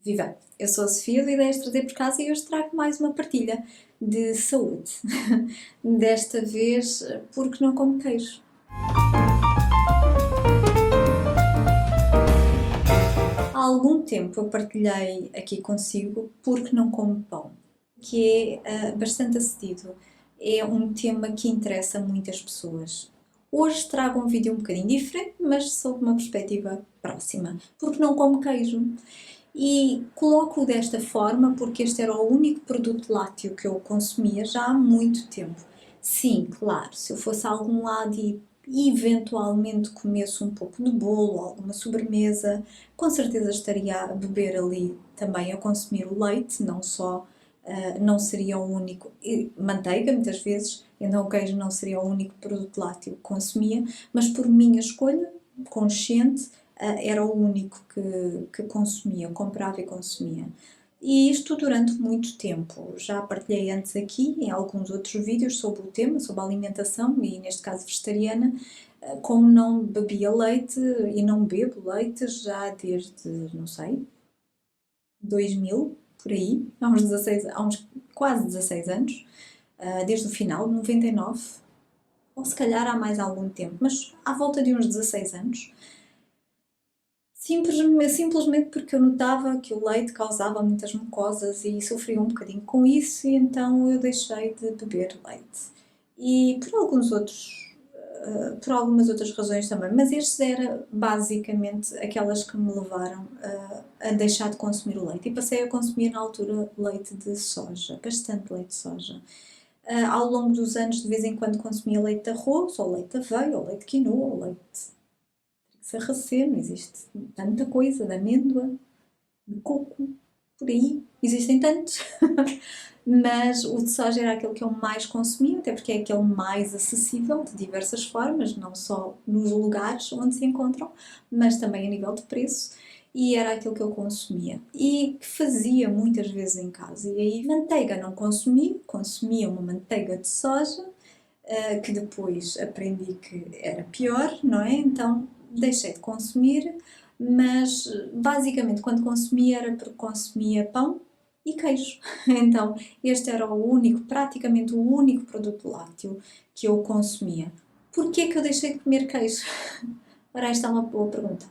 Viva! Eu sou a Sofia do Ideias de Trazer por Casa e hoje trago mais uma partilha de saúde. Desta vez, porque não como queijo. Há algum tempo eu partilhei aqui consigo porque não como pão, que é bastante acedido. É um tema que interessa muitas pessoas. Hoje trago um vídeo um bocadinho diferente, mas sob uma perspectiva próxima, porque não como queijo. E coloco-o desta forma porque este era o único produto lácteo que eu consumia já há muito tempo. Sim, claro, se eu fosse a algum lado e eventualmente comesse um pouco de bolo, alguma sobremesa, com certeza estaria a beber ali também, a consumir o leite, não só, não seria o único, e manteiga muitas vezes, então o queijo não seria o único produto lácteo que consumia, mas por minha escolha, consciente, era o único que consumia, comprava e consumia. E isto durante muito tempo. Já partilhei antes aqui em alguns outros vídeos sobre o tema, sobre a alimentação e neste caso vegetariana, como não bebia leite e não bebo leite já desde, não sei, 2000, por aí, há uns quase 16 anos, desde o final de 99, ou se calhar há mais algum tempo, mas à volta de uns 16 anos. Simplesmente porque eu notava que o leite causava muitas mucosas e sofria um bocadinho com isso, e então eu deixei de beber leite. E por algumas outras razões também, mas estes eram basicamente aquelas que me levaram a deixar de consumir o leite. E passei a consumir na altura leite de soja, bastante leite de soja. Ao longo dos anos, de vez em quando consumia leite de arroz, ou leite de aveia, ou leite de quinoa, ou leite sarraceno, existe tanta coisa, de amêndoa, de coco, por aí, existem tantos. Mas o de soja era aquele que eu mais consumia, até porque é aquele mais acessível de diversas formas, não só nos lugares onde se encontram, mas também a nível de preço, e era aquilo que eu consumia. E que fazia muitas vezes em casa. E aí manteiga não consumia uma manteiga de soja, que depois aprendi que era pior, não é? Então deixei de consumir, mas basicamente quando consumia era porque consumia pão e queijo. Então este era o único, praticamente o único produto lácteo que eu consumia. Porquê que eu deixei de comer queijo? Ora, esta é uma boa pergunta.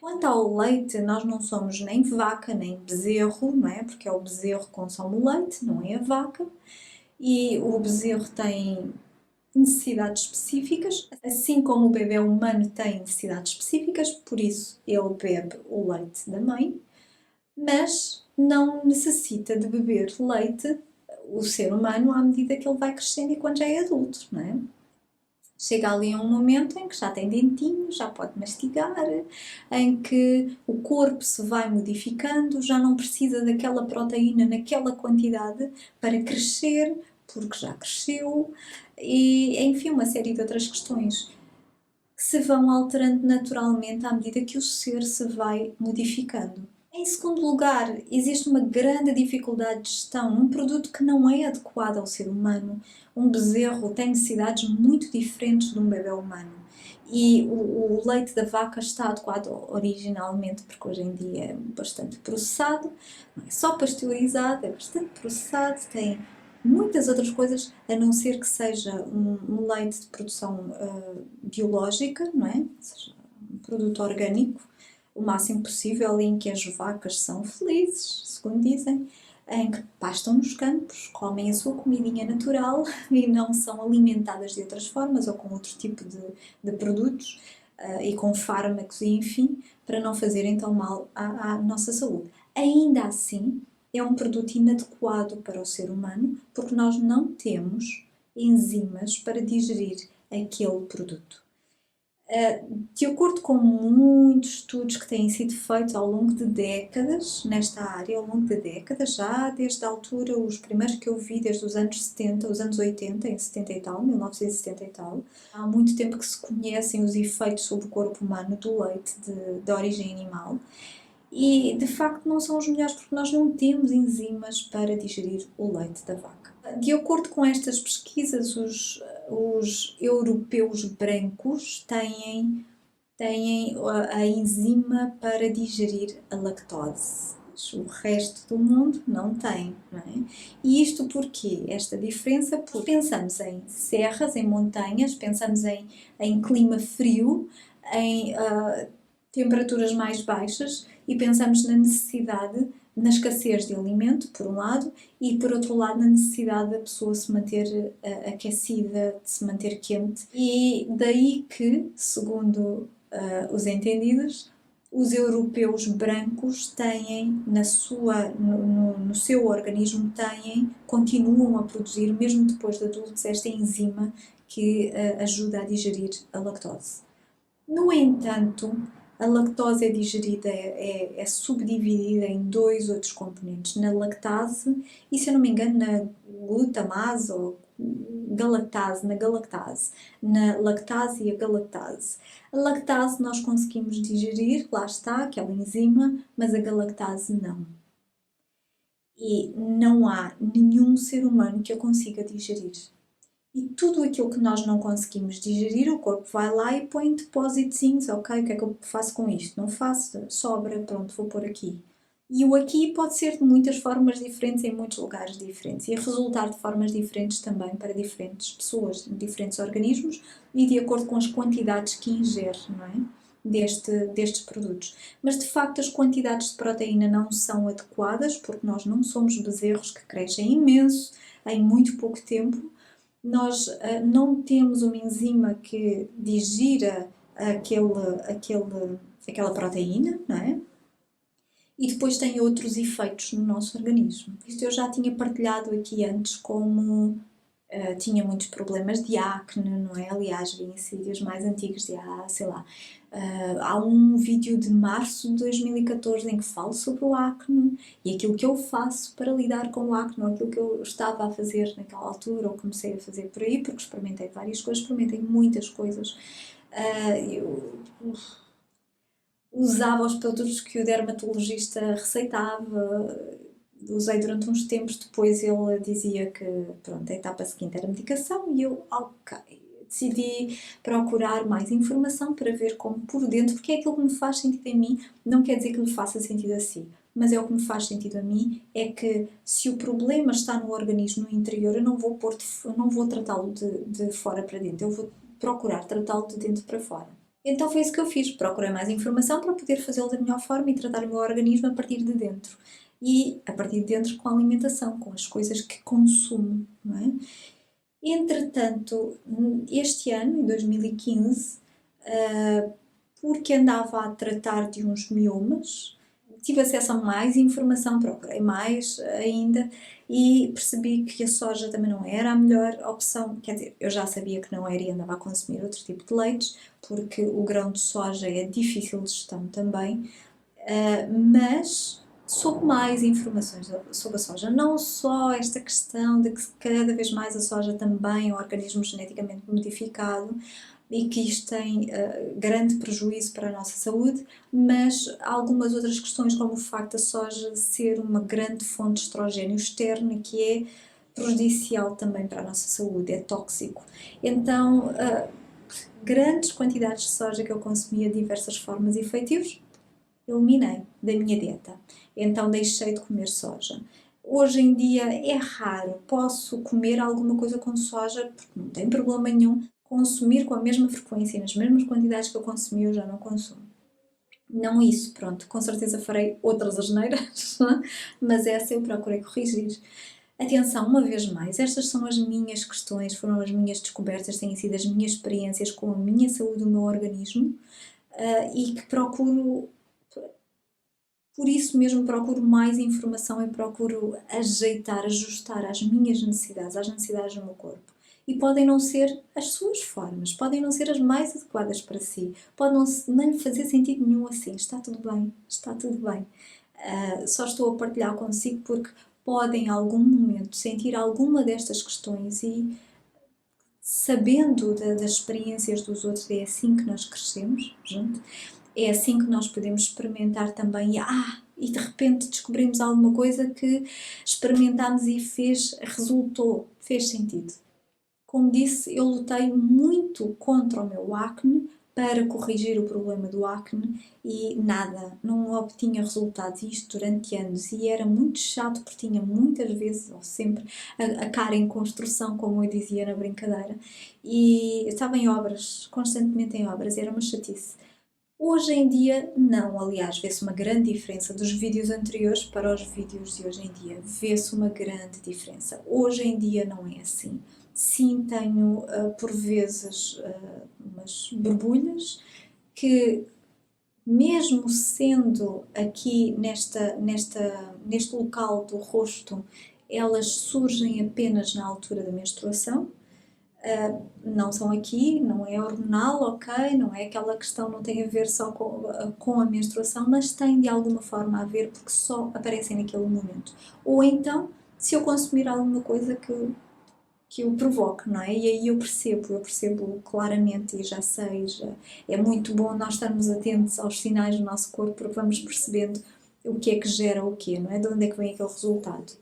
Quanto ao leite, nós não somos nem vaca nem bezerro, não é? Porque é o bezerro que consome o leite, não é a vaca. E o bezerro tem necessidades específicas, assim como o bebê humano tem necessidades específicas, por isso ele bebe o leite da mãe, mas não necessita de beber leite, o ser humano, à medida que ele vai crescendo e quando já é adulto, não é? Chega ali a um momento em que já tem dentinhos, já pode mastigar, em que o corpo se vai modificando, já não precisa daquela proteína naquela quantidade para crescer, porque já cresceu, e enfim, uma série de outras questões que se vão alterando naturalmente à medida que o ser se vai modificando. Em segundo lugar, existe uma grande dificuldade de gestão num produto que não é adequado ao ser humano. Um bezerro tem necessidades muito diferentes de um bebê humano. E o leite da vaca está adequado originalmente, porque hoje em dia é bastante processado, não é só pasteurizado, é bastante processado, tem muitas outras coisas, a não ser que seja um leite de produção biológica, não é? Ou seja, um produto orgânico, o máximo possível, em que as vacas são felizes, segundo dizem, em que pastam nos campos, comem a sua comidinha natural e não são alimentadas de outras formas ou com outro tipo de produtos e com fármacos e enfim, para não fazerem tão mal à nossa saúde. Ainda assim, é um produto inadequado para o ser humano porque nós não temos enzimas para digerir aquele produto. De acordo com muitos estudos que têm sido feitos ao longo de décadas, nesta área, ao longo de décadas, já desde a altura, os primeiros que eu vi, desde os anos 70, os anos 80, em 70 e tal, 1970 e tal, há muito tempo que se conhecem os efeitos sobre o corpo humano do leite de origem animal. E de facto não são os melhores porque nós não temos enzimas para digerir o leite da vaca. De acordo com estas pesquisas, os europeus brancos têm a enzima para digerir a lactose. mas o resto do mundo não tem, não é? E isto porquê? Esta diferença, porque pensamos em serras, em montanhas, pensamos em clima frio, em temperaturas mais baixas e pensamos na necessidade, na escassez de alimento, por um lado, e por outro lado na necessidade da pessoa se manter aquecida, de se manter quente. E daí que, segundo os entendidos, os europeus brancos têm no seu organismo continuam a produzir, mesmo depois de adultos, esta enzima que ajuda a digerir a lactose. No entanto, a lactose é digerida, é subdividida em dois outros componentes, na lactase e, se eu não me engano, na glutamase ou galactase, na lactase e a galactase. A lactase nós conseguimos digerir, lá está, aquela enzima, mas a galactase não. E não há nenhum ser humano que a consiga digerir. E tudo aquilo que nós não conseguimos digerir, o corpo vai lá e põe depósitos, ok, o que é que eu faço com isto? Não faço, sobra, pronto, vou pôr aqui. E o aqui pode ser de muitas formas diferentes, em muitos lugares diferentes, e a resultar de formas diferentes também para diferentes pessoas, diferentes organismos, e de acordo com as quantidades que ingere, não é? Destes produtos. Mas de facto as quantidades de proteína não são adequadas, porque nós não somos bezerros que crescem imenso em muito pouco tempo. Nós não temos uma enzima que digira aquela proteína, não é? E depois tem outros efeitos no nosso organismo. Isto eu já tinha partilhado aqui antes como tinha muitos problemas de acne, não é? Aliás, vi em vídeos mais antigos de sei lá, há um vídeo de março de 2014 em que falo sobre o acne e aquilo que eu faço para lidar com o acne, ou aquilo que eu estava a fazer naquela altura, ou comecei a fazer por aí, porque experimentei várias coisas, experimentei muitas coisas. Eu usava os produtos que o dermatologista receitava, usei durante uns tempos, depois ele dizia que, pronto, a etapa seguinte era medicação e eu, ok, decidi procurar mais informação para ver como por dentro, porque é aquilo que me faz sentido em mim, não quer dizer que me faça sentido a si, mas é o que me faz sentido a mim, é que se o problema está no organismo, no interior, eu não vou tratá-lo de fora para dentro, eu vou procurar tratá-lo de dentro para fora. Então foi isso que eu fiz, procurei mais informação para poder fazê-lo da melhor forma e tratar o meu organismo a partir de dentro. E a partir de dentro com a alimentação, com as coisas que consumo, não é? Entretanto, este ano, em 2015, porque andava a tratar de uns miomas, tive acesso a mais informação, procurei mais ainda e percebi que a soja também não era a melhor opção. Quer dizer, eu já sabia que não era e andava a consumir outro tipo de leites, porque o grão de soja é difícil de gestão também, mas soube mais informações sobre a soja, não só esta questão de que cada vez mais a soja também é um organismo geneticamente modificado e que isto tem grande prejuízo para a nossa saúde, mas algumas outras questões, como o facto da soja ser uma grande fonte de estrogênio externo, que é prejudicial também para a nossa saúde, é tóxico. Então, grandes quantidades de soja que eu consumia de diversas formas e feitios, eliminei da minha dieta. Então deixei de comer soja. Hoje em dia é raro, posso comer alguma coisa com soja, porque não tem problema nenhum. Consumir com a mesma frequência e nas mesmas quantidades que eu consumi, eu já não consumo. Não isso, pronto, com certeza farei outras asneiras, mas essa eu procurei corrigir. Atenção, uma vez mais, estas são as minhas questões, foram as minhas descobertas, têm sido as minhas experiências com a minha saúde, o meu organismo, e que procuro, por isso mesmo procuro mais informação e procuro ajustar às minhas necessidades, às necessidades do meu corpo. E podem não ser as suas formas, podem não ser as mais adequadas para si, pode não lhe fazer sentido nenhum assim, está tudo bem, está tudo bem. Só estou a partilhar consigo porque podem em algum momento sentir alguma destas questões e sabendo das experiências dos outros, é assim que nós crescemos junto, é assim que nós podemos experimentar também e de repente descobrimos alguma coisa que experimentámos e resultou, fez sentido. Como disse, eu lutei muito contra o meu acne, para corrigir o problema do acne e nada, não obtinha resultados, isto durante anos, e era muito chato porque tinha muitas vezes, ou sempre, a cara em construção, como eu dizia na brincadeira, e estava em obras, constantemente em obras, era uma chatice. Hoje em dia, não. Aliás, vê-se uma grande diferença dos vídeos anteriores para os vídeos de hoje em dia. Vê-se uma grande diferença. Hoje em dia não é assim. Sim, tenho por vezes umas borbulhas que, mesmo sendo aqui neste local do rosto, elas surgem apenas na altura da menstruação. Não são aqui, não é hormonal, ok, não é aquela questão, não tem a ver só com a menstruação, mas tem de alguma forma a ver porque só aparecem naquele momento. Ou então, se eu consumir alguma coisa que o provoque, não é? E aí eu percebo claramente e já sei, é muito bom nós estarmos atentos aos sinais do nosso corpo porque vamos percebendo o que é que gera o quê, não é? De onde é que vem aquele resultado.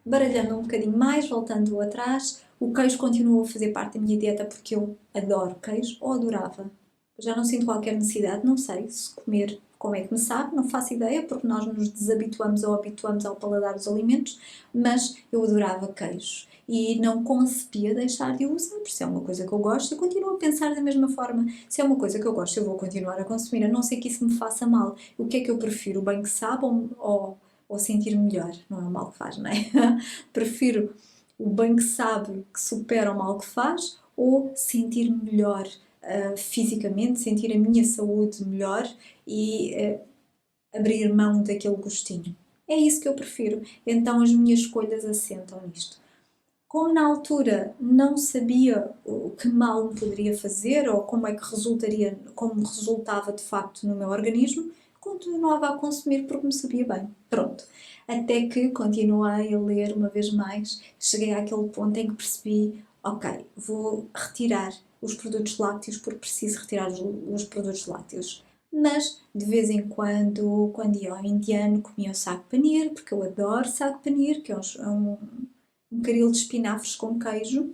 Baralhando um bocadinho mais, voltando atrás, o queijo continua a fazer parte da minha dieta porque eu adoro queijo, ou adorava. Já não sinto qualquer necessidade, não sei se comer como é que me sabe, não faço ideia, porque nós nos desabituamos ou habituamos ao paladar dos alimentos, mas eu adorava queijo e não concebia deixar de o usar, porque se é uma coisa que eu gosto, eu continuo a pensar da mesma forma. Se é uma coisa que eu gosto, eu vou continuar a consumir, a não ser que isso me faça mal. O que é que eu prefiro? O bem que sabe ou sentir melhor? Não é o mal que faz, não é? Prefiro o bem que sabe que supera o mal que faz ou sentir melhor fisicamente, sentir a minha saúde melhor e abrir mão daquele gostinho. É isso que eu prefiro. Então as minhas escolhas assentam nisto. Como na altura não sabia o que mal me poderia fazer ou como é que resultaria, como resultava de facto no meu organismo, continuava a consumir porque me sabia bem. Pronto. Até que continuei a ler uma vez mais, cheguei àquele ponto em que percebi, ok, vou retirar os produtos lácteos porque preciso retirar os produtos lácteos. Mas, de vez em quando ia ao indiano, comia o sago paneer, porque eu adoro sago paneer, que é um caril de espinafres com queijo,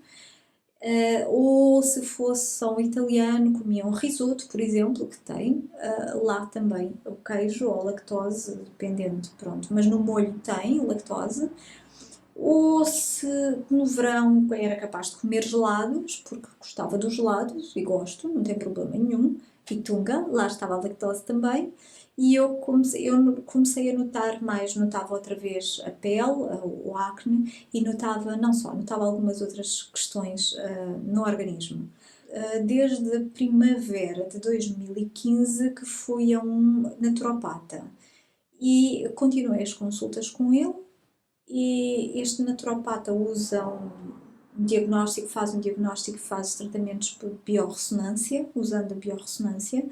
ou se fosse só um italiano, comia um risoto, por exemplo, que tem lá também o queijo ou lactose, dependendo, pronto, mas no molho tem lactose. Ou se no verão era capaz de comer gelados, porque gostava dos gelados e gosto, não tem problema nenhum. Pitunga, lá estava a lactose também. E eu comecei a notar mais, notava outra vez a pele, o acne, e notava, não só, notava algumas outras questões no organismo. Desde a primavera de 2015 que fui a um naturopata e continuei as consultas com ele e este naturopata usa um diagnóstico, faz tratamentos por biorressonância, usando a biorressonância.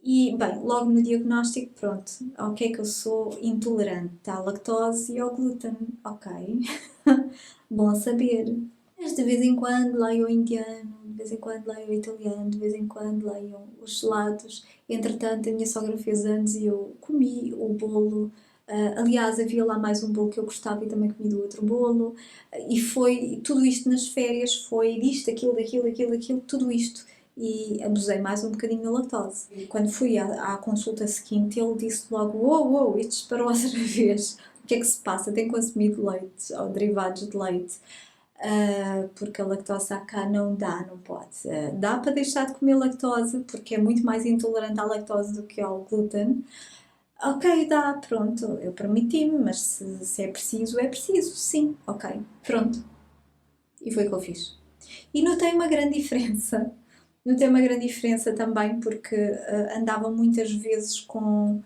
E, bem, logo no diagnóstico, pronto, ok que eu sou intolerante à lactose e ao glúten, ok, bom saber. Mas de vez em quando leio o indiano, de vez em quando leio o italiano, de vez em quando leio os gelados. Entretanto, a minha sogra fez anos e eu comi o bolo. Aliás, havia lá mais um bolo que eu gostava e também comi do outro bolo. E foi tudo isto nas férias, foi disto, aquilo, tudo isto. E abusei mais um bocadinho da lactose. E quando fui à consulta seguinte, ele disse logo: Uou, isto disparou outra vez. O que é que se passa? Tem consumido leite ou derivados de leite? Porque a lactose cá não dá, não pode. Dá para deixar de comer lactose, porque é muito mais intolerante à lactose do que ao glúten. Ok, dá, pronto, eu permiti-me, mas se é preciso, sim, ok, pronto. E foi o que eu fiz. E notei uma grande diferença. Notei uma grande diferença também porque andava muitas vezes com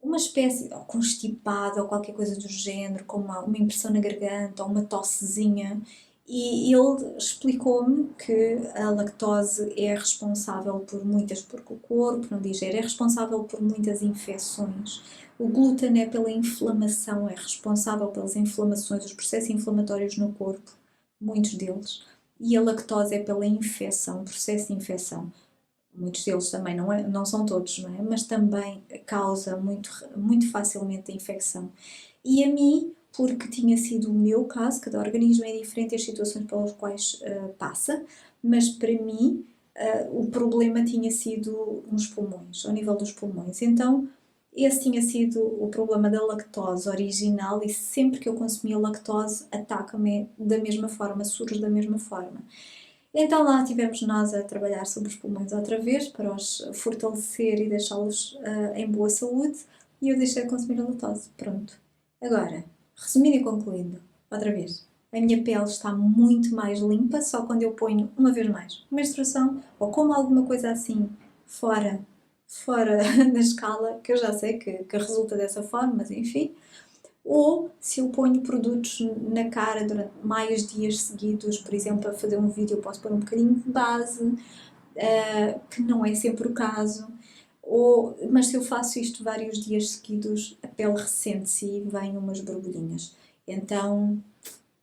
uma espécie, ou constipado ou qualquer coisa do género, com uma impressão na garganta ou uma tossezinha. E ele explicou-me que a lactose é responsável por muitas, porque o corpo não digere, é responsável por muitas infecções. O glúten é pela inflamação, é responsável pelas inflamações, os processos inflamatórios no corpo, muitos deles. E a lactose é pela infecção, processo de infecção. Muitos deles também, não são todos, não é? Mas também causa muito facilmente a infecção. E a mim, porque tinha sido o meu caso, cada organismo é diferente as situações pelas quais passa, mas para mim o problema tinha sido nos pulmões, ao nível dos pulmões. Então, esse tinha sido o problema da lactose original e sempre que eu consumia lactose ataca-me da mesma forma, surge da mesma forma. Então lá tivemos nós a trabalhar sobre os pulmões outra vez para os fortalecer e deixá-los em boa saúde e eu deixei de consumir a lactose. Pronto. Agora, resumindo e concluindo, outra vez, a minha pele está muito mais limpa só quando eu ponho, uma vez mais, menstruação ou como alguma coisa assim fora da escala, que eu já sei que resulta dessa forma, mas enfim. Ou se eu ponho produtos na cara durante mais dias seguidos, por exemplo, para fazer um vídeo eu posso pôr um bocadinho de base, que não é sempre o caso. Mas se eu faço isto vários dias seguidos, a pele ressente-se e vêm umas borbulhinhas. Então,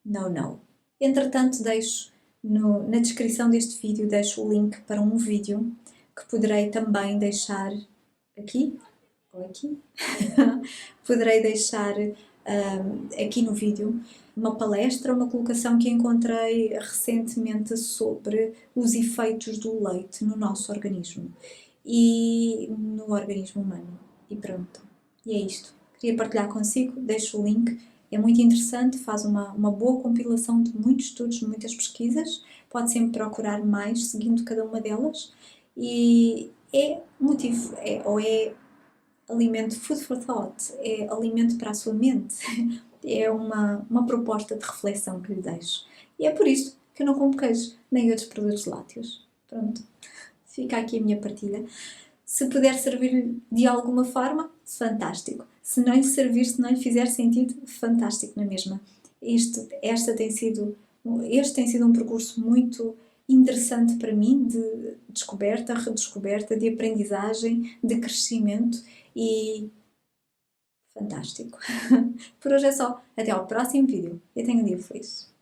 não. Entretanto, deixo na descrição deste vídeo, deixo o link para um vídeo que poderei também deixar aqui, ou aqui, poderei deixar aqui no vídeo uma palestra, uma colocação que encontrei recentemente sobre os efeitos do leite no nosso organismo e no organismo humano. E pronto, e é isto. Queria partilhar consigo, deixo o link, é muito interessante, faz uma boa compilação de muitos estudos, de muitas pesquisas, pode sempre procurar mais, seguindo cada uma delas, e é motivo, ou é alimento, food for thought, é alimento para a sua mente, é uma proposta de reflexão que lhe deixo. E é por isto que eu não como queijo, nem outros produtos lácteos. Pronto, fica aqui a minha partilha. Se puder servir-lhe de alguma forma, fantástico. Se não lhe servir, se não lhe fizer sentido, fantástico na mesma. Este tem sido um percurso muito interessante para mim, de descoberta, redescoberta, de aprendizagem, de crescimento e fantástico. Por hoje é só. Até ao próximo vídeo. Eu tenho um dia feliz.